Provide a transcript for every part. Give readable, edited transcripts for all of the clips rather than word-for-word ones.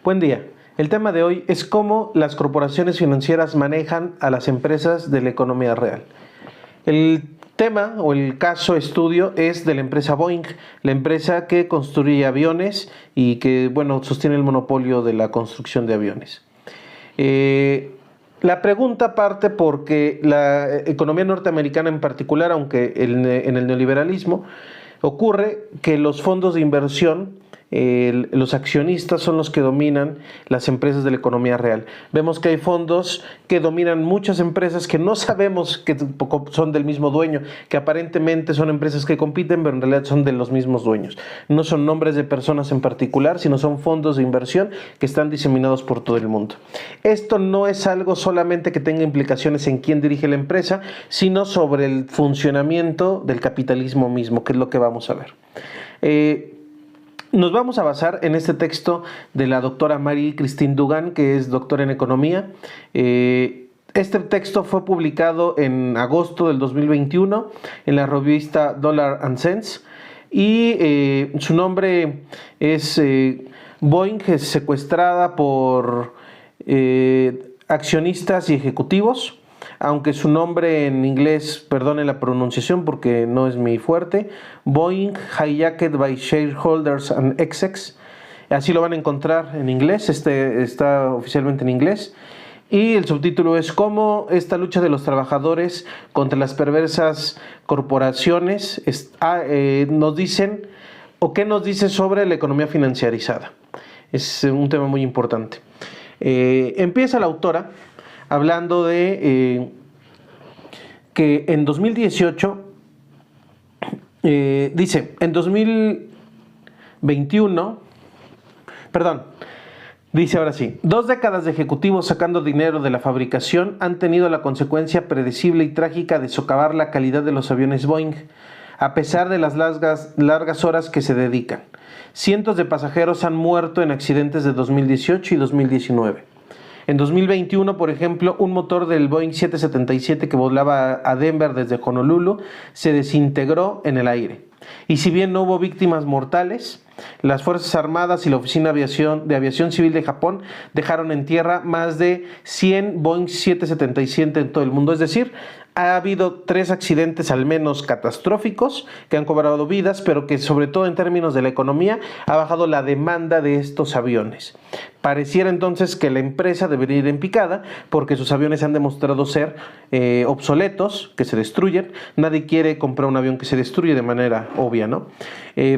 Buen día. El tema de hoy es cómo las corporaciones financieras manejan a las empresas de la economía real. El tema o el caso estudio es de la empresa Boeing, la empresa que construye aviones y que, sostiene el monopolio de la construcción de aviones. La pregunta parte porque la economía norteamericana en particular, aunque en el neoliberalismo, ocurre que los fondos de inversión, los accionistas son los que dominan las empresas de la economía real. Vemos que hay fondos que dominan muchas empresas que no sabemos que son del mismo dueño, que aparentemente son empresas que compiten, pero en realidad son de los mismos dueños. No son nombres de personas en particular, sino son fondos de inversión que están diseminados por todo el mundo. Esto no es algo solamente que tenga implicaciones en quién dirige la empresa, sino sobre el funcionamiento del capitalismo mismo, que es lo que vamos a ver. Nos vamos a basar en este texto de la doctora Marie-Christine Dugan, que es doctora en economía. Este texto fue publicado en agosto del 2021 en la revista Dollar and Cents y su nombre es Boeing es secuestrada por accionistas y ejecutivos. Aunque su nombre en inglés, perdone la pronunciación porque no es mi fuerte, Boeing Hijacked by Shareholders and Execs, así lo van a encontrar en inglés, está oficialmente en inglés, y el subtítulo es cómo esta lucha de los trabajadores contra las perversas corporaciones nos dicen, o qué nos dice sobre la economía financiarizada. Es un tema muy importante. Empieza la autora hablando de que en 2018, dice, en 2021, dice ahora sí, 2 décadas de ejecutivos sacando dinero de la fabricación han tenido la consecuencia predecible y trágica de socavar la calidad de los aviones Boeing, a pesar de las largas horas que se dedican. Cientos de pasajeros han muerto en accidentes de 2018 y 2019. En 2021, por ejemplo, un motor del Boeing 777 que volaba a Denver desde Honolulu se desintegró en el aire. Y si bien no hubo víctimas mortales, las Fuerzas Armadas y la Oficina de Aviación Civil de Japón dejaron en tierra más de 100 Boeing 777 en todo el mundo. Es decir, ha habido 3 accidentes al menos catastróficos que han cobrado vidas, pero que sobre todo en términos de la economía ha bajado la demanda de estos aviones. Pareciera entonces que la empresa debería ir en picada porque sus aviones han demostrado ser obsoletos, que se destruyen. Nadie quiere comprar un avión que se destruye de manera obvia, ¿no?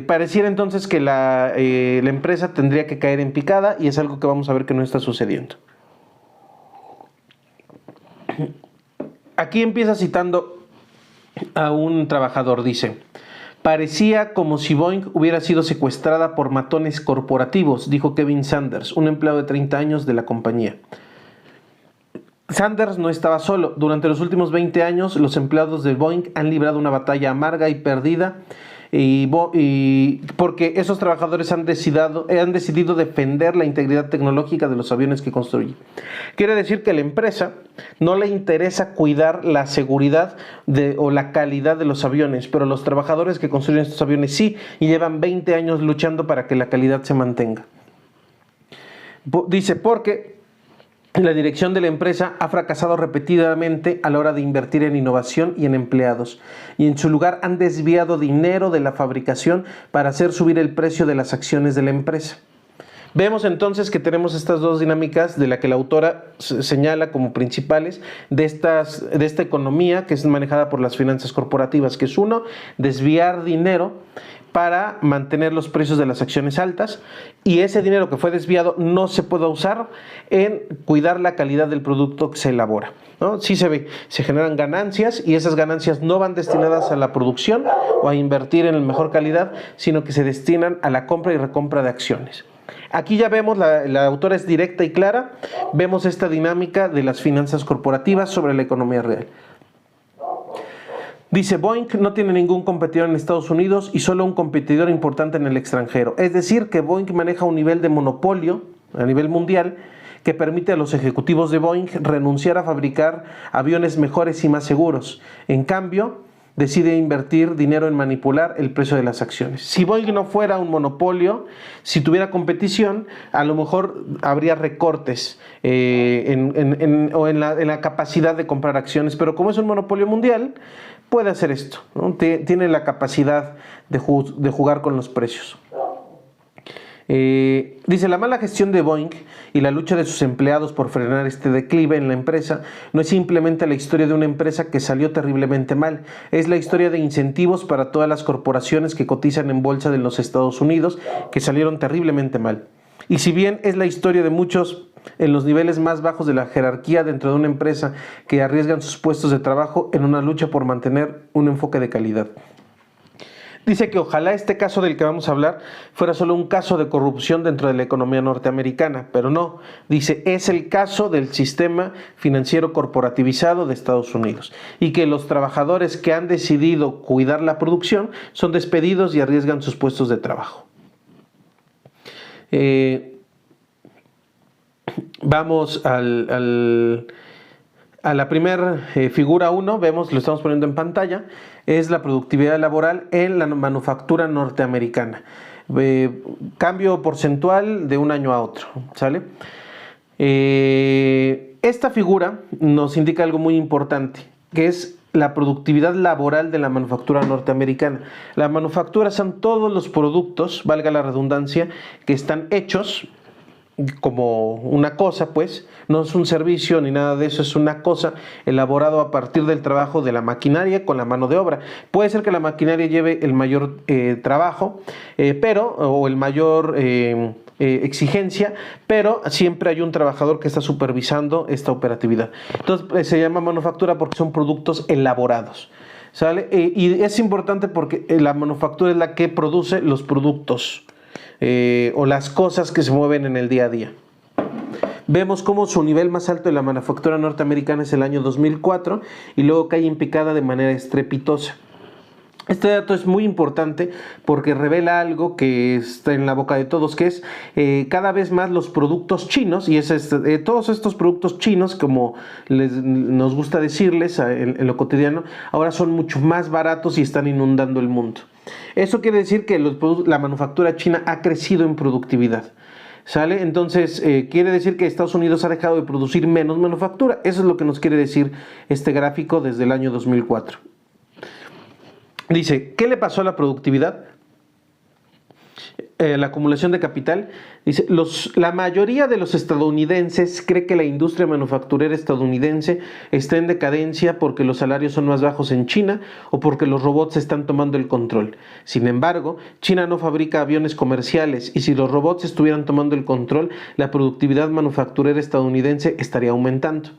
Pareciera entonces que la empresa tendría que caer en picada y es algo que vamos a ver que no está sucediendo. Aquí empieza citando a un trabajador, dice: parecía como si Boeing hubiera sido secuestrada por matones corporativos, dijo Kevin Sanders, un empleado de 30 años de la compañía. Sanders no estaba solo. Durante los últimos 20 años, los empleados de Boeing han librado una batalla amarga y perdida, porque esos trabajadores han decidido defender la integridad tecnológica de los aviones que construyen. Quiere decir que a la empresa no le interesa cuidar la seguridad o la calidad de los aviones, pero los trabajadores que construyen estos aviones sí, y llevan 20 años luchando para que la calidad se mantenga. Dice, porque la dirección de la empresa ha fracasado repetidamente a la hora de invertir en innovación y en empleados, y en su lugar han desviado dinero de la fabricación para hacer subir el precio de las acciones de la empresa. Vemos entonces que tenemos estas dos dinámicas de la que la autora señala como principales de esta economía que es manejada por las finanzas corporativas, que es uno, desviar dinero para mantener los precios de las acciones altas, y ese dinero que fue desviado no se puede usar en cuidar la calidad del producto que se elabora, ¿no? Sí se generan ganancias, y esas ganancias no van destinadas a la producción o a invertir en mejor calidad, sino que se destinan a la compra y recompra de acciones. Aquí ya vemos, la autora es directa y clara, vemos esta dinámica de las finanzas corporativas sobre la economía real. Dice, Boeing no tiene ningún competidor en Estados Unidos y solo un competidor importante en el extranjero. Es decir, que Boeing maneja un nivel de monopolio a nivel mundial que permite a los ejecutivos de Boeing renunciar a fabricar aviones mejores y más seguros. En cambio, decide invertir dinero en manipular el precio de las acciones. Si Boeing no fuera un monopolio, si tuviera competición, a lo mejor habría recortes en la capacidad de comprar acciones, pero como es un monopolio mundial, puede hacer esto, ¿no? Tiene la capacidad de jugar con los precios. Dice, la mala gestión de Boeing y la lucha de sus empleados por frenar este declive en la empresa no es simplemente la historia de una empresa que salió terriblemente mal, es la historia de incentivos para todas las corporaciones que cotizan en bolsa de los Estados Unidos que salieron terriblemente mal. Y si bien es la historia de muchos en los niveles más bajos de la jerarquía dentro de una empresa que arriesgan sus puestos de trabajo en una lucha por mantener un enfoque de calidad. Dice que ojalá este caso del que vamos a hablar fuera solo un caso de corrupción dentro de la economía norteamericana, pero no, dice, es el caso del sistema financiero corporativizado de Estados Unidos y que los trabajadores que han decidido cuidar la producción son despedidos y arriesgan sus puestos de trabajo. Vamos a la primera figura 1, vemos, lo estamos poniendo en pantalla, es la productividad laboral en la manufactura norteamericana. Cambio porcentual de un año a otro, ¿sale? Esta figura nos indica algo muy importante, que es la productividad laboral de la manufactura norteamericana. La manufactura son todos los productos, valga la redundancia, que están hechos como una cosa, pues, no es un servicio ni nada de eso, es una cosa elaborado a partir del trabajo de la maquinaria con la mano de obra. Puede ser que la maquinaria lleve el mayor trabajo, o el mayor exigencia, pero siempre hay un trabajador que está supervisando esta operatividad. Entonces se llama manufactura porque son productos elaborados, ¿sale? Y es importante porque la manufactura es la que produce los productos o las cosas que se mueven en el día a día. Vemos cómo su nivel más alto de la manufactura norteamericana es el año 2004 y luego cae en picada de manera estrepitosa. Este dato es muy importante porque revela algo que está en la boca de todos, que es cada vez más los productos chinos, y todos estos productos chinos, como nos gusta decirles en lo cotidiano, ahora son mucho más baratos y están inundando el mundo. Eso quiere decir que la manufactura china ha crecido en productividad, ¿sale? Entonces quiere decir que Estados Unidos ha dejado de producir menos manufactura. Eso es lo que nos quiere decir este gráfico desde el año 2004. Dice, ¿qué le pasó a la productividad? La acumulación de capital. Dice, la mayoría de los estadounidenses cree que la industria manufacturera estadounidense está en decadencia porque los salarios son más bajos en China o porque los robots están tomando el control. Sin embargo, China no fabrica aviones comerciales y si los robots estuvieran tomando el control, la productividad manufacturera estadounidense estaría aumentando.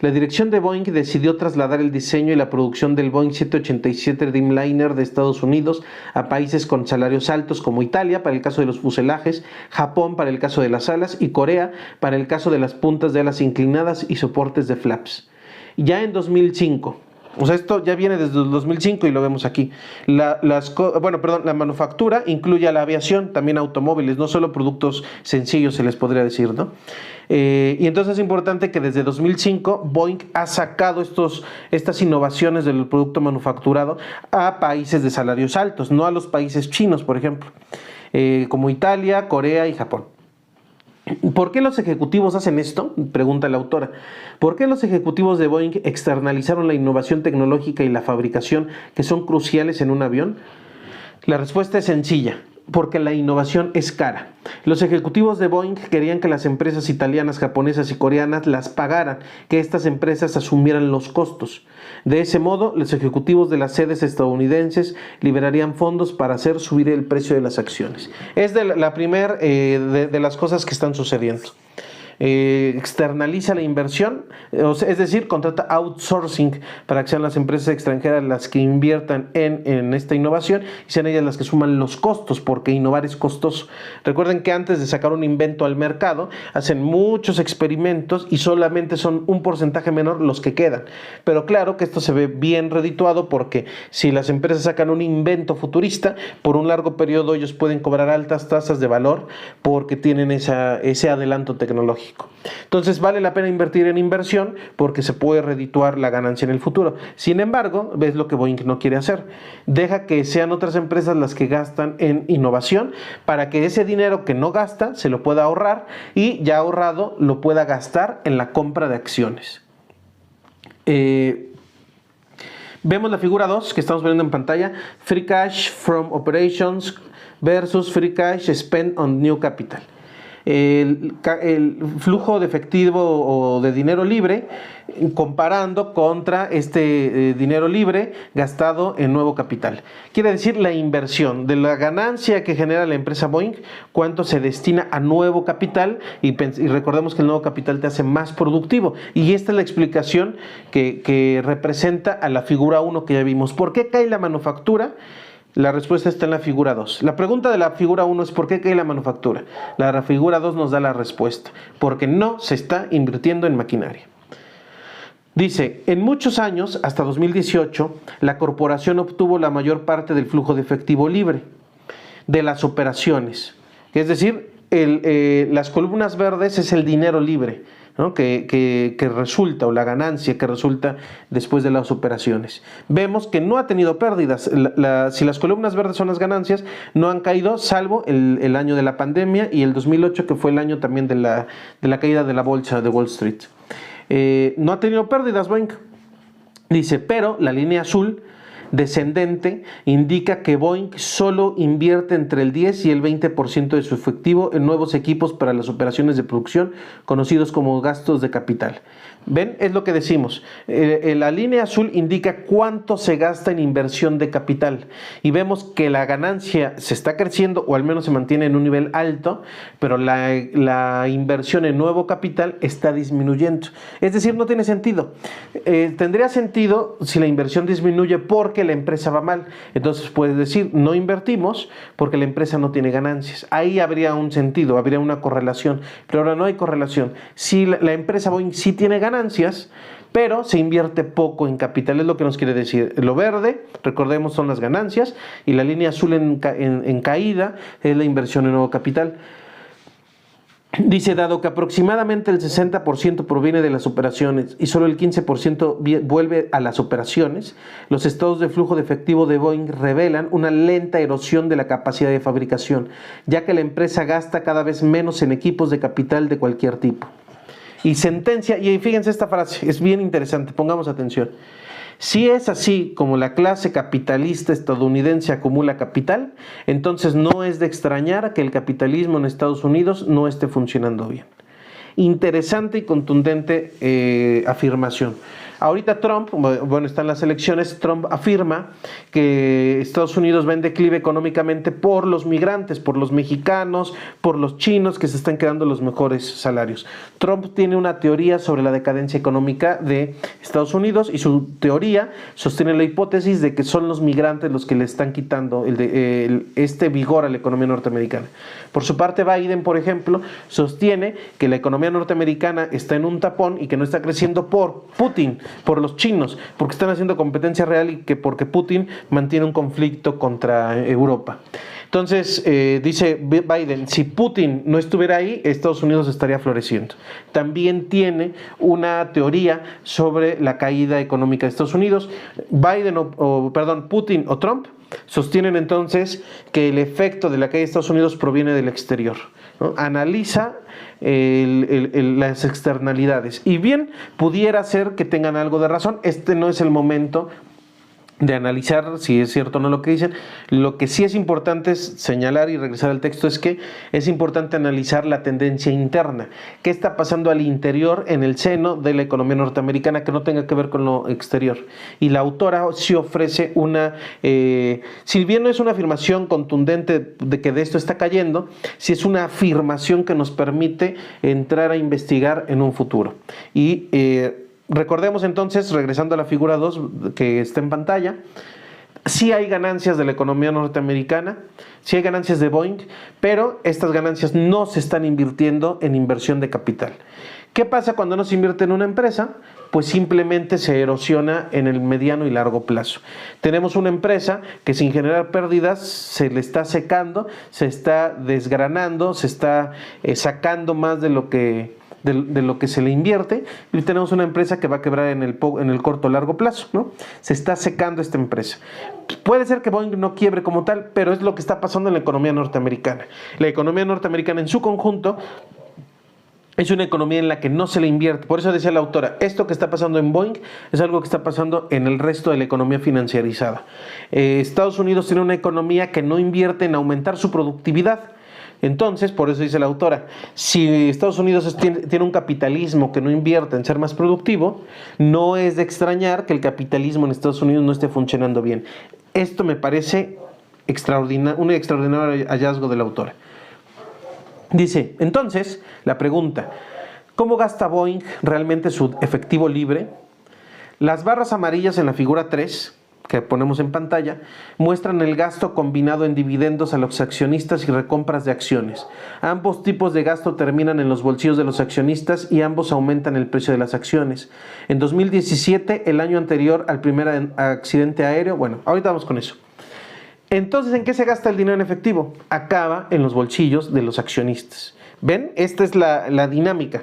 La dirección de Boeing decidió trasladar el diseño y la producción del Boeing 787 Dreamliner de Estados Unidos a países con salarios altos como Italia para el caso de los fuselajes, Japón para el caso de las alas y Corea para el caso de las puntas de alas inclinadas y soportes de flaps. Ya en 2005, o sea, esto ya viene desde el 2005 y lo vemos aquí. La manufactura incluye a la aviación, también automóviles, no solo productos sencillos se les podría decir, ¿no? Y entonces es importante que desde 2005 Boeing ha sacado estas innovaciones del producto manufacturado a países de salarios altos, no a los países chinos, por ejemplo, como Italia, Corea y Japón. ¿Por qué los ejecutivos hacen esto? Pregunta la autora. ¿Por qué los ejecutivos de Boeing externalizaron la innovación tecnológica y la fabricación que son cruciales en un avión? La respuesta es sencilla. Porque la innovación es cara. Los ejecutivos de Boeing querían que las empresas italianas, japonesas y coreanas las pagaran, que estas empresas asumieran los costos. De ese modo, los ejecutivos de las sedes estadounidenses liberarían fondos para hacer subir el precio de las acciones. Es la primera de las cosas que están sucediendo. Externaliza la inversión, es decir, contrata outsourcing para que sean las empresas extranjeras las que inviertan en esta innovación y sean ellas las que suman los costos, porque innovar es costoso. Recuerden que antes de sacar un invento al mercado hacen muchos experimentos y solamente son un porcentaje menor los que quedan, pero claro que esto se ve bien redituado porque si las empresas sacan un invento futurista, por un largo periodo ellos pueden cobrar altas tasas de valor porque tienen ese adelanto tecnológico. lógico. Entonces vale la pena invertir en inversión porque se puede redituar la ganancia en el futuro. Sin embargo, ves lo que Boeing no quiere hacer. Deja que sean otras empresas las que gastan en innovación para que ese dinero que no gasta se lo pueda ahorrar y ya ahorrado lo pueda gastar en la compra de acciones. Vemos la figura 2 que estamos viendo en pantalla, Free Cash from Operations versus Free Cash Spent on New Capital. El flujo de efectivo o de dinero libre comparando contra este dinero libre gastado en nuevo capital. Quiere decir la inversión de la ganancia que genera la empresa Boeing, cuánto se destina a nuevo capital y recordemos que el nuevo capital te hace más productivo. Y esta es la explicación que representa a la figura 1 que ya vimos. ¿Por qué cae la manufactura? La respuesta está en la figura 2. La pregunta de la figura 1 es ¿por qué cae la manufactura? La figura 2 nos da la respuesta. Porque no se está invirtiendo en maquinaria. Dice, en muchos años, hasta 2018, la corporación obtuvo la mayor parte del flujo de efectivo libre de las operaciones. Es decir, las columnas verdes es el dinero libre, ¿no? que resulta, o la ganancia que resulta después de las operaciones. Vemos que no ha tenido pérdidas. Si las columnas verdes son las ganancias, no han caído, salvo el año de la pandemia y el 2008, que fue el año también de la caída de la bolsa de Wall Street. No ha tenido pérdidas Boeing. Dice, pero la línea azul descendente indica que Boeing solo invierte entre el 10 y el 20% de su efectivo en nuevos equipos para las operaciones de producción, conocidos como gastos de capital. ¿Ven? Es lo que decimos. La línea azul indica cuánto se gasta en inversión de capital. Y vemos que la ganancia se está creciendo, o al menos se mantiene en un nivel alto, pero la inversión en nuevo capital está disminuyendo. Es decir, no tiene sentido. Tendría sentido si la inversión disminuye porque la empresa va mal. Entonces puedes decir, no invertimos porque la empresa no tiene ganancias. Ahí habría un sentido, habría una correlación. Pero ahora no hay correlación. Si la empresa Boeing sí tiene ganancias, pero se invierte poco en capital, es lo que nos quiere decir. Lo verde, recordemos, son las ganancias, y la línea azul en caída es la inversión en nuevo capital. Dice, dado que aproximadamente el 60% proviene de las operaciones y solo el 15% vuelve a las operaciones, los estados de flujo de efectivo de Boeing revelan una lenta erosión de la capacidad de fabricación, ya que la empresa gasta cada vez menos en equipos de capital de cualquier tipo. Y sentencia, y fíjense esta frase, es bien interesante, pongamos atención. Si es así como la clase capitalista estadounidense acumula capital, entonces no es de extrañar que el capitalismo en Estados Unidos no esté funcionando bien. Interesante y contundente afirmación. Ahorita Trump, bueno, están las elecciones, Trump afirma que Estados Unidos va en declive económicamente por los migrantes, por los mexicanos, por los chinos que se están quedando los mejores salarios. Trump tiene una teoría sobre la decadencia económica de Estados Unidos y su teoría sostiene la hipótesis de que son los migrantes los que le están quitando este vigor a la economía norteamericana. Por su parte, Biden, por ejemplo, sostiene que la economía norteamericana está en un tapón y que no está creciendo por Putin, por los chinos, porque están haciendo competencia real y que porque Putin mantiene un conflicto contra Europa. Entonces, dice Biden, si Putin no estuviera ahí, Estados Unidos estaría floreciendo. También tiene una teoría sobre la caída económica de Estados Unidos. Putin o Trump sostienen entonces que el efecto de la caída de Estados Unidos proviene del exterior, ¿no? Analiza las externalidades. Y bien, pudiera ser que tengan algo de razón. Este no es el momento de analizar si es cierto o no lo que dicen. Lo que sí es importante es señalar y regresar al texto es que es importante analizar la tendencia interna. ¿Qué está pasando al interior en el seno de la economía norteamericana que no tenga que ver con lo exterior? Y la autora sí ofrece si bien no es una afirmación contundente de que de esto está cayendo, sí es una afirmación que nos permite entrar a investigar en un futuro. Y recordemos entonces, regresando a la figura 2 que está en pantalla, sí hay ganancias de la economía norteamericana, sí hay ganancias de Boeing, pero estas ganancias no se están invirtiendo en inversión de capital. ¿Qué pasa cuando no se invierte en una empresa? Pues simplemente se erosiona en el mediano y largo plazo. Tenemos una empresa que sin generar pérdidas se le está secando, se está desgranando, se está sacando más de lo que se le invierte, y tenemos una empresa que va a quebrar en el corto o largo plazo, ¿no? Se está secando esta empresa. Puede ser que Boeing no quiebre como tal, pero es lo que está pasando en la economía norteamericana. La economía norteamericana en su conjunto es una economía en la que no se le invierte. Por eso decía la autora, esto que está pasando en Boeing es algo que está pasando en el resto de la economía financiarizada. Estados Unidos tiene una economía que no invierte en aumentar su productividad. Entonces, por eso dice la autora, si Estados Unidos tiene un capitalismo que no invierte en ser más productivo, no es de extrañar que el capitalismo en Estados Unidos no esté funcionando bien. Esto me parece un extraordinario hallazgo de la autora. Dice, entonces, la pregunta, ¿cómo gasta Boeing realmente su efectivo libre? Las barras amarillas en la figura 3, que ponemos en pantalla, muestran el gasto combinado en dividendos a los accionistas y recompras de acciones. Ambos tipos de gasto terminan en los bolsillos de los accionistas y ambos aumentan el precio de las acciones. En 2017, el año anterior al primer accidente aéreo, bueno, ahorita vamos con eso. Entonces, ¿en qué se gasta el dinero en efectivo? Acaba en los bolsillos de los accionistas. ¿Ven? Esta es la dinámica.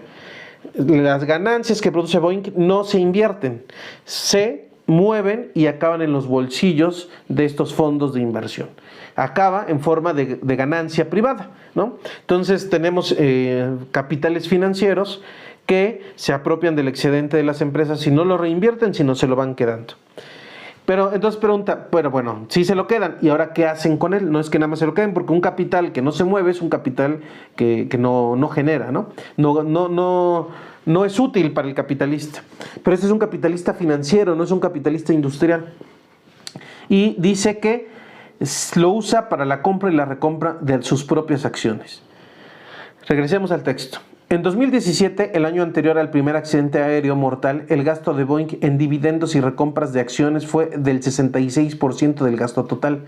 Las ganancias que produce Boeing no se invierten, se mueven y acaban en los bolsillos de estos fondos de inversión. Acaba en forma de ganancia privada, ¿no? Entonces tenemos capitales financieros que se apropian del excedente de las empresas y no lo reinvierten, sino se lo van quedando. Pero entonces pregunta, bueno, sí se lo quedan, ¿y ahora qué hacen con él? No es que nada más se lo queden, porque un capital que no se mueve es un capital que no genera, ¿no? No es útil para el capitalista. Pero este es un capitalista financiero, no es un capitalista industrial. Y dice que lo usa para la compra y la recompra de sus propias acciones. Regresemos al texto. En 2017, el año anterior al primer accidente aéreo mortal, el gasto de Boeing en dividendos y recompras de acciones fue del 66% del gasto total,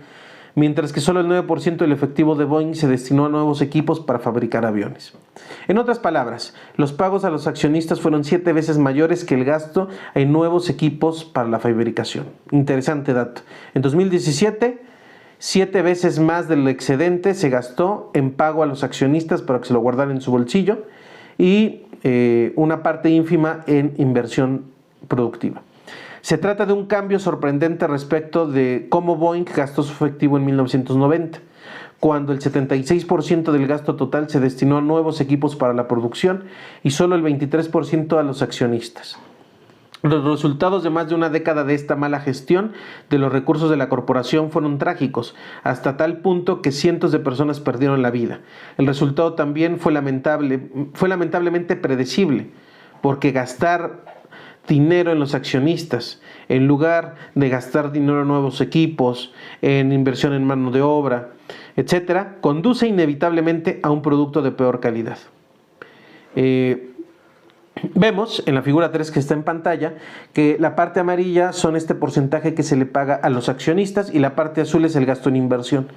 mientras que solo el 9% del efectivo de Boeing se destinó a nuevos equipos para fabricar aviones. En otras palabras, los pagos a los accionistas fueron 7 veces mayores que el gasto en nuevos equipos para la fabricación. Interesante dato. En 2017, 7 veces más del excedente se gastó en pago a los accionistas para que se lo guardaran en su bolsillo, y una parte ínfima en inversión productiva. Se trata de un cambio sorprendente respecto de cómo Boeing gastó su efectivo en 1990, cuando el 76% del gasto total se destinó a nuevos equipos para la producción y solo el 23% a los accionistas. Los resultados de más de una década de esta mala gestión de los recursos de la corporación fueron trágicos, hasta tal punto que cientos de personas perdieron la vida. El resultado también fue lamentablemente predecible, porque gastar dinero en los accionistas, en lugar de gastar dinero en nuevos equipos, en inversión en mano de obra, etc., conduce inevitablemente a un producto de peor calidad. Vemos en la figura 3 que está en pantalla que la parte amarilla son este porcentaje que se le paga a los accionistas y la parte azul es el gasto en inversión.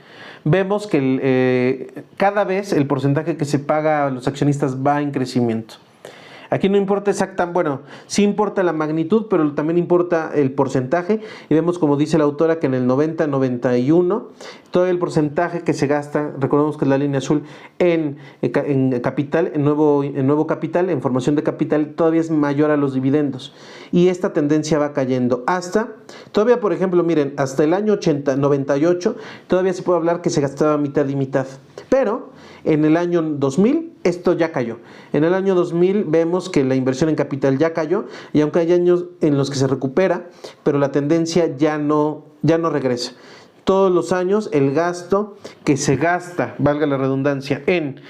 Vemos que cada vez el porcentaje que se paga a los accionistas va en crecimiento. Aquí no importa exactamente, bueno, sí importa la magnitud, pero también importa el porcentaje. Y vemos, como dice la autora, que en el 90-91, todo el porcentaje que se gasta, recordemos que es la línea azul, en capital, en nuevo capital, en formación de capital, todavía es mayor a los dividendos. Y esta tendencia va cayendo todavía, por ejemplo, miren, hasta el año 98, todavía se puede hablar que se gastaba mitad y mitad. Pero en el año 2000 esto ya cayó. En el año 2000 vemos que la inversión en capital ya cayó, y aunque hay años en los que se recupera, pero la tendencia ya no regresa. Todos los años el gasto que se gasta, valga la redundancia, en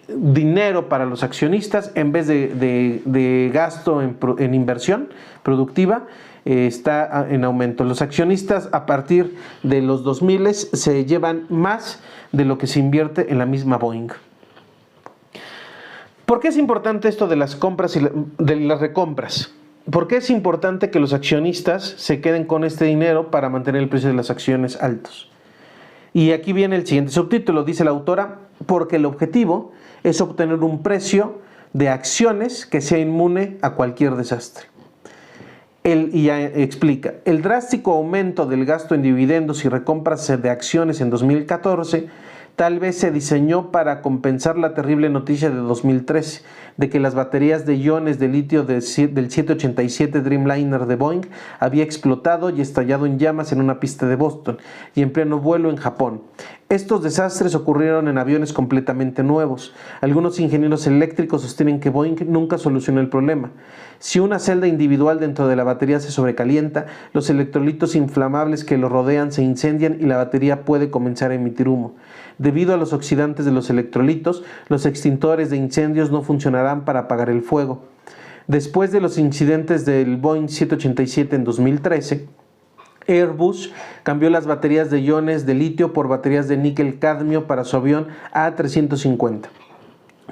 dinero para los accionistas en vez de gasto en inversión productiva, está en aumento. Los accionistas a partir de los 2000 se llevan más de lo que se invierte en la misma Boeing. ¿Por qué es importante esto de las compras y de las recompras? ¿Por qué es importante que los accionistas se queden con este dinero para mantener el precio de las acciones altos? Y aquí viene el siguiente subtítulo, dice la autora, porque el objetivo es obtener un precio de acciones que sea inmune a cualquier desastre. Y ya explica, el drástico aumento del gasto en dividendos y recompras de acciones en 2014 tal vez se diseñó para compensar la terrible noticia de 2013, de que las baterías de iones de litio del 787 Dreamliner de Boeing había explotado y estallado en llamas en una pista de Boston y en pleno vuelo en Japón. Estos desastres ocurrieron en aviones completamente nuevos. Algunos ingenieros eléctricos sostienen que Boeing nunca solucionó el problema. Si una celda individual dentro de la batería se sobrecalienta, los electrolitos inflamables que lo rodean se incendian y la batería puede comenzar a emitir humo. Debido a los oxidantes de los electrolitos, los extintores de incendios no funcionarán para apagar el fuego. Después de los incidentes del Boeing 787 en 2013, Airbus cambió las baterías de iones de litio por baterías de níquel-cadmio para su avión A350.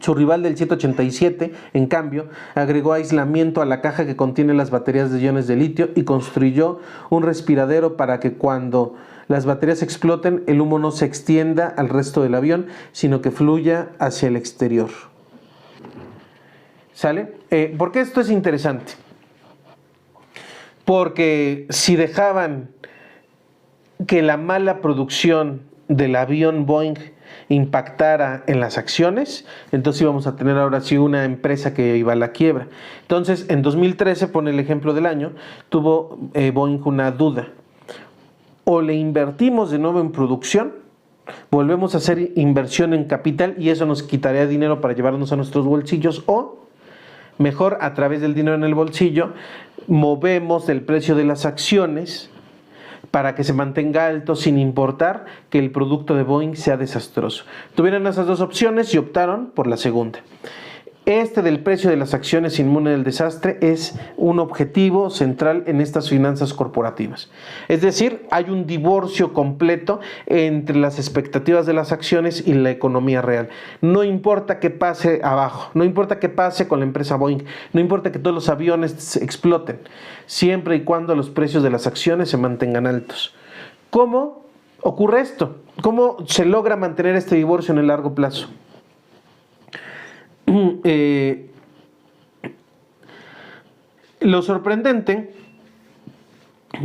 Su rival del 787, en cambio, agregó aislamiento a la caja que contiene las baterías de iones de litio y construyó un respiradero para que cuando las baterías exploten, el humo no se extienda al resto del avión, sino que fluya hacia el exterior. ¿Sale? ¿Por qué esto es interesante? Porque si dejaban que la mala producción del avión Boeing impactara en las acciones, entonces íbamos a tener ahora sí una empresa que iba a la quiebra. Entonces, en 2013, pone el ejemplo del año, tuvo Boeing una duda. O le invertimos de nuevo en producción, volvemos a hacer inversión en capital y eso nos quitaría dinero para llevarnos a nuestros bolsillos, o mejor, a través del dinero en el bolsillo, movemos el precio de las acciones para que se mantenga alto sin importar que el producto de Boeing sea desastroso. Tuvieron esas dos opciones y optaron por la segunda. Este del precio de las acciones inmune del desastre es un objetivo central en estas finanzas corporativas. Es decir, hay un divorcio completo entre las expectativas de las acciones y la economía real. No importa qué pase abajo, no importa qué pase con la empresa Boeing, no importa que todos los aviones exploten, siempre y cuando los precios de las acciones se mantengan altos. ¿Cómo ocurre esto? ¿Cómo se logra mantener este divorcio en el largo plazo? Lo sorprendente,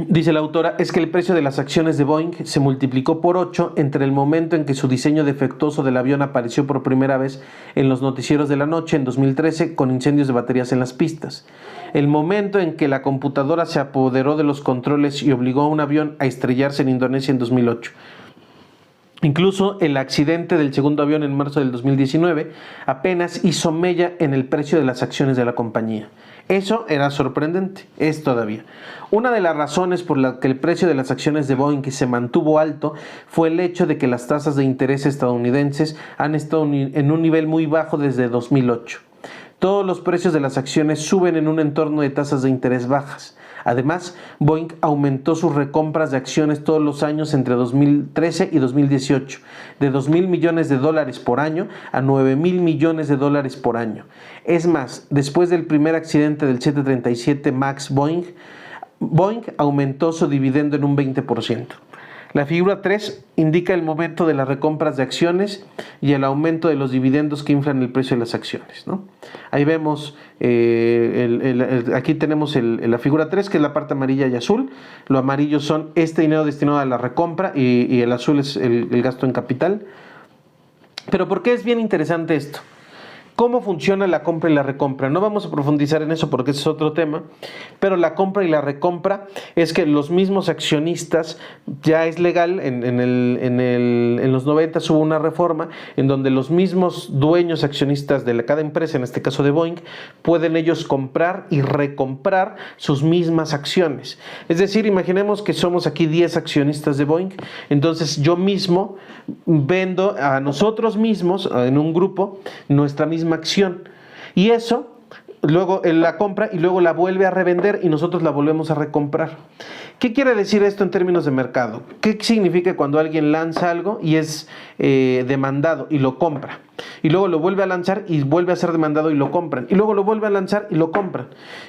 dice la autora, es que el precio de las acciones de Boeing se multiplicó por 8 entre el momento en que su diseño defectuoso del avión apareció por primera vez en los noticieros de la noche en 2013 con incendios de baterías en las pistas, el momento en que la computadora se apoderó de los controles y obligó a un avión a estrellarse en Indonesia en 2008. Incluso el accidente del segundo avión en marzo del 2019 apenas hizo mella en el precio de las acciones de la compañía. Eso era sorprendente, es todavía. Una de las razones por la que el precio de las acciones de Boeing se mantuvo alto fue el hecho de que las tasas de interés estadounidenses han estado en un nivel muy bajo desde 2008. Todos los precios de las acciones suben en un entorno de tasas de interés bajas. Además, Boeing aumentó sus recompras de acciones todos los años entre 2013 y 2018, de $2,000 millones por año a $9,000 millones por año. Es más, después del primer accidente del 737 MAX Boeing aumentó su dividendo en un 20%. La figura 3 indica el momento de las recompras de acciones y el aumento de los dividendos que inflan el precio de las acciones, ¿no? Ahí vemos, aquí tenemos la figura 3, que es la parte amarilla y azul. Lo amarillo son este dinero destinado a la recompra y el azul es el gasto en capital. Pero ¿por qué es bien interesante esto? ¿Cómo funciona la compra y la recompra? No vamos a profundizar en eso porque ese es otro tema, pero la compra y la recompra es que los mismos accionistas, ya es legal, en los 90 hubo una reforma en donde los mismos dueños accionistas de cada empresa, en este caso de Boeing, pueden ellos comprar y recomprar sus mismas acciones. Es decir, imaginemos que somos aquí 10 accionistas de Boeing, entonces yo mismo vendo a nosotros mismos, en un grupo, nuestra misma acción, y eso luego él la compra y luego la vuelve a revender y nosotros la volvemos a recomprar. ¿Qué quiere decir esto en términos de mercado? ¿Qué significa cuando alguien lanza algo y es demandado y lo compra? Y luego lo vuelve a lanzar y vuelve a ser demandado y lo compran. Y luego lo vuelve a lanzar y lo compran.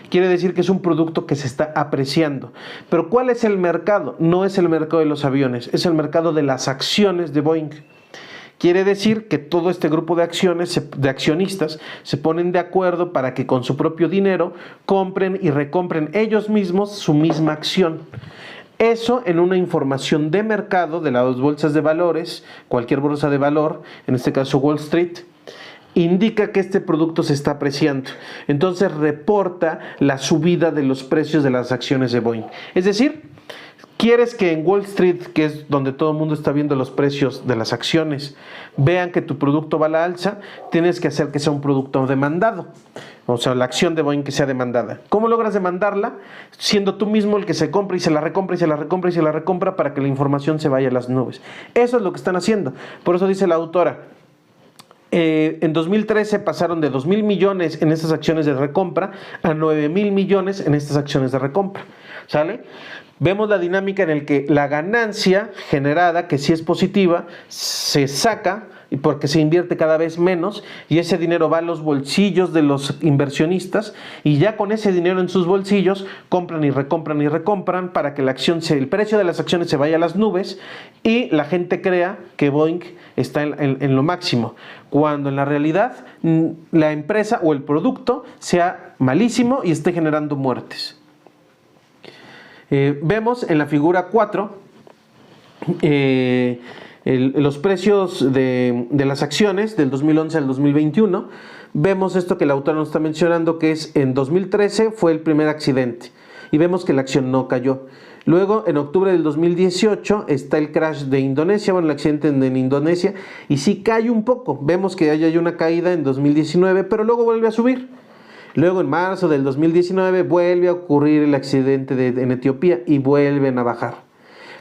Quiere decir que es un producto que se está apreciando. Pero ¿cuál es el mercado? No es el mercado de los aviones, es el mercado de las acciones de Boeing. Quiere decir que todo este grupo de accionistas se ponen de acuerdo para que con su propio dinero compren y recompren ellos mismos su misma acción. Eso en una información de mercado de las bolsas de valores, cualquier bolsa de valor, en este caso Wall Street, indica que este producto se está apreciando. Entonces reporta la subida de los precios de las acciones de Boeing. Es decir, quieres que en Wall Street, que es donde todo el mundo está viendo los precios de las acciones, vean que tu producto va a la alza, tienes que hacer que sea un producto demandado. O sea, la acción de Boeing que sea demandada. ¿Cómo logras demandarla? Siendo tú mismo el que se compra y se la recompra y se la recompra y se la recompra para que la información se vaya a las nubes. Eso es lo que están haciendo. Por eso dice la autora, en 2013 pasaron de 2,000 millones en estas acciones de recompra a 9,000 millones en estas acciones de recompra. ¿Sale? Vemos la dinámica en la que la ganancia generada, que sí es positiva, se saca porque se invierte cada vez menos y ese dinero va a los bolsillos de los inversionistas y ya con ese dinero en sus bolsillos compran y recompran para que el precio de las acciones se vaya a las nubes y la gente crea que Boeing está en lo máximo, cuando en la realidad la empresa o el producto sea malísimo y esté generando muertes. Vemos en la figura 4 los precios de las acciones del 2011 al 2021. Vemos esto que el autor nos está mencionando, que es en 2013 fue el primer accidente y vemos que la acción no cayó. Luego, en octubre del 2018 está el crash de Indonesia, el accidente en Indonesia, y sí cae un poco. Vemos que hay una caída en 2019, pero luego vuelve a subir. Luego en marzo del 2019 vuelve a ocurrir el accidente en Etiopía y vuelven a bajar.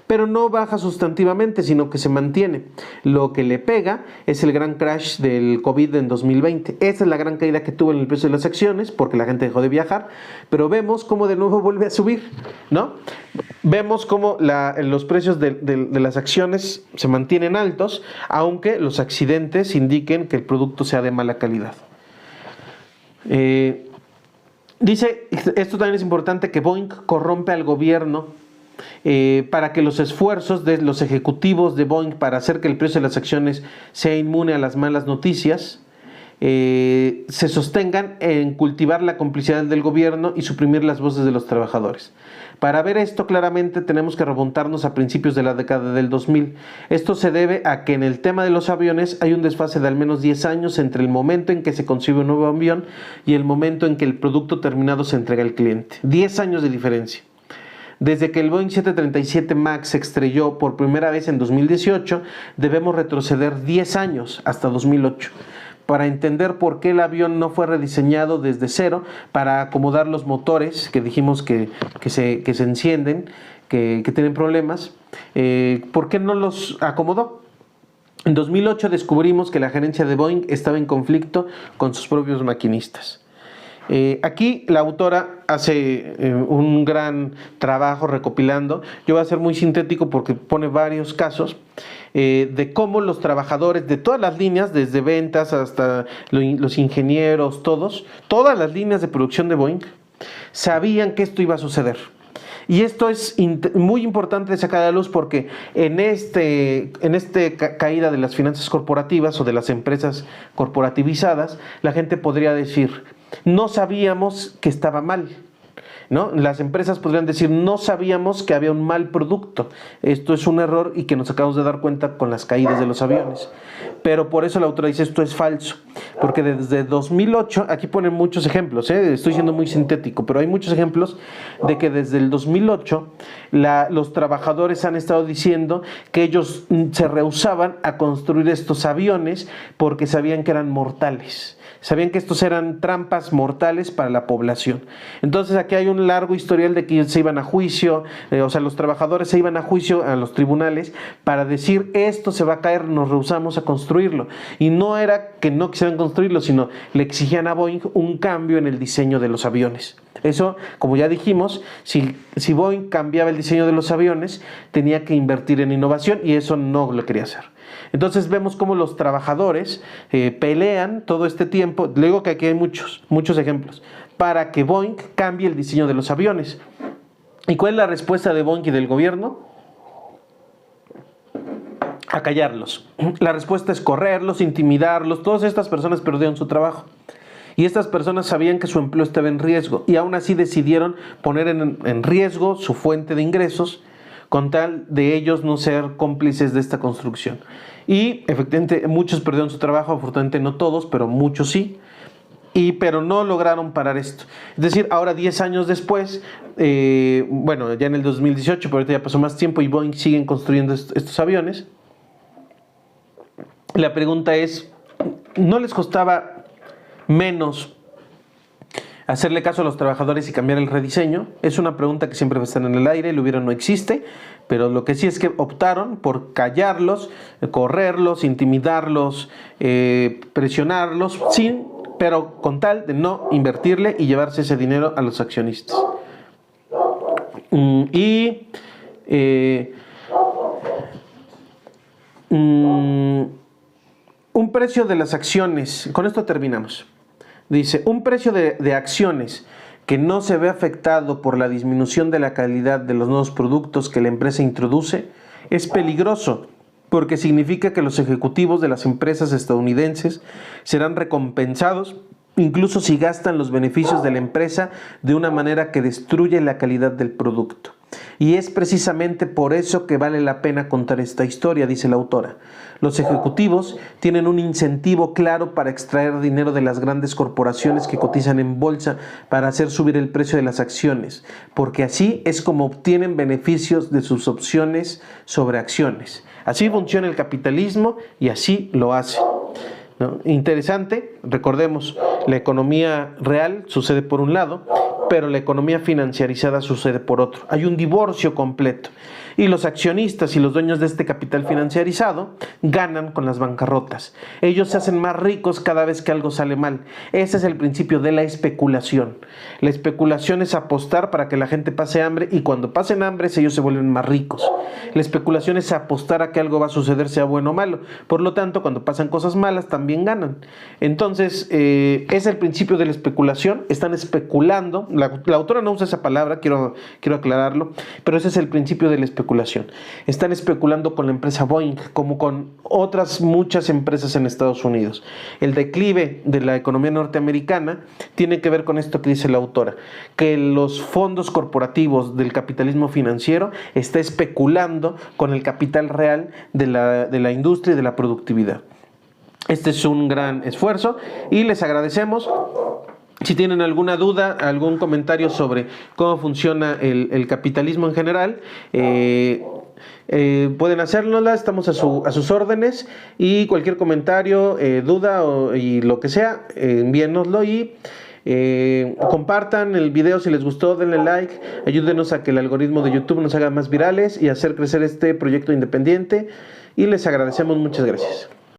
Pero no baja sustantivamente, sino que se mantiene. Lo que le pega es el gran crash del COVID en 2020. Esa es la gran caída que tuvo en el precio de las acciones, porque la gente dejó de viajar. Pero vemos cómo de nuevo vuelve a subir, ¿no? Vemos cómo los precios de las acciones se mantienen altos, aunque los accidentes indiquen que el producto sea de mala calidad. Dice, esto también es importante, que Boeing corrompe al gobierno para que los esfuerzos de los ejecutivos de Boeing para hacer que el precio de las acciones sea inmune a las malas noticias se sostengan en cultivar la complicidad del gobierno y suprimir las voces de los trabajadores. Para ver esto claramente tenemos que remontarnos a principios de la década del 2000. Esto se debe a que en el tema de los aviones hay un desfase de al menos 10 años entre el momento en que se concibe un nuevo avión y el momento en que el producto terminado se entrega al cliente. 10 años de diferencia. Desde que el Boeing 737 MAX se estrelló por primera vez en 2018, debemos retroceder 10 años hasta 2008. Para entender por qué el avión no fue rediseñado desde cero para acomodar los motores que dijimos que se encienden, que tienen problemas. ¿Por qué no los acomodó? En 2008 descubrimos que la gerencia de Boeing estaba en conflicto con sus propios maquinistas. Aquí la autora hace un gran trabajo recopilando. Yo voy a ser muy sintético porque pone varios casos de cómo los trabajadores de todas las líneas, desde ventas hasta los ingenieros, todas las líneas de producción de Boeing, sabían que esto iba a suceder. Y esto es muy importante de sacar a la luz porque en esta caída de las finanzas corporativas o de las empresas corporativizadas, la gente podría decir, no sabíamos que estaba mal, ¿no? Las empresas podrían decir, no sabíamos que había un mal producto. Esto es un error y que nos acabamos de dar cuenta con las caídas de los aviones. Pero por eso la autora dice, esto es falso. Porque desde 2008, aquí ponen muchos ejemplos, estoy siendo muy sintético, pero hay muchos ejemplos de que desde el 2008 los trabajadores han estado diciendo que ellos se rehusaban a construir estos aviones porque sabían que eran mortales. Sabían que estos eran trampas mortales para la población. Entonces aquí hay un largo historial de que se iban a juicio, los trabajadores se iban a juicio a los tribunales para decir esto se va a caer, nos rehusamos a construirlo. Y no era que no quisieran construirlo, sino le exigían a Boeing un cambio en el diseño de los aviones. Eso, como ya dijimos, si Boeing cambiaba el diseño de los aviones, tenía que invertir en innovación y eso no lo quería hacer. Entonces vemos cómo los trabajadores pelean todo este tiempo, luego que aquí hay muchos ejemplos, para que Boeing cambie el diseño de los aviones. ¿Y cuál es la respuesta de Boeing y del gobierno? a callarlos. La respuesta es correrlos, intimidarlos. Todas estas personas perdieron su trabajo. Y estas personas sabían que su empleo estaba en riesgo y aún así decidieron poner en riesgo su fuente de ingresos con tal de ellos no ser cómplices de esta construcción. Y efectivamente muchos perdieron su trabajo, afortunadamente no todos, pero muchos sí. Pero no lograron parar esto. Es decir, ahora 10 años después, bueno, ya en el 2018, pero ahorita ya pasó más tiempo y Boeing siguen construyendo estos aviones. La pregunta es, ¿no les costaba menos hacerle caso a los trabajadores y cambiar el rediseño? Es una pregunta que siempre va a estar en el aire, el hubiera no existe, pero lo que sí es que optaron por callarlos, correrlos, intimidarlos, presionarlos, pero con tal de no invertirle y llevarse ese dinero a los accionistas. Un precio de las acciones, con esto terminamos. Dice, un precio de acciones que no se ve afectado por la disminución de la calidad de los nuevos productos que la empresa introduce es peligroso porque significa que los ejecutivos de las empresas estadounidenses serán recompensados incluso si gastan los beneficios de la empresa de una manera que destruye la calidad del producto. Y es precisamente por eso que vale la pena contar esta historia, dice la autora. Los ejecutivos tienen un incentivo claro para extraer dinero de las grandes corporaciones que cotizan en bolsa para hacer subir el precio de las acciones, porque así es como obtienen beneficios de sus opciones sobre acciones. Así funciona el capitalismo y así lo hace. ¿No? Interesante, recordemos, la economía real sucede por un lado, pero la economía financiarizada sucede por otro. Hay un divorcio completo. Y los accionistas y los dueños de este capital financiarizado ganan con las bancarrotas. Ellos se hacen más ricos cada vez que algo sale mal. Ese es el principio de la especulación. La especulación es apostar para que la gente pase hambre y cuando pasen hambre ellos se vuelven más ricos. La especulación es apostar a que algo va a suceder, sea bueno o malo. Por lo tanto, cuando pasan cosas malas también ganan. Entonces, es el principio de la especulación. Están especulando. La autora no usa esa palabra, quiero aclararlo, pero ese es el principio de la especulación. Están especulando con la empresa Boeing, como con otras muchas empresas en Estados Unidos. El declive de la economía norteamericana tiene que ver con esto que dice la autora, que los fondos corporativos del capitalismo financiero está especulando con el capital real de la industria y de la productividad. Este es un gran esfuerzo y les agradecemos. Si tienen alguna duda, algún comentario sobre cómo funciona el capitalismo en general, pueden hacérnosla, estamos a sus órdenes y cualquier comentario, duda y lo que sea, envíennoslo y compartan el video si les gustó, denle like, ayúdenos a que el algoritmo de YouTube nos haga más virales y hacer crecer este proyecto independiente y les agradecemos, muchas gracias.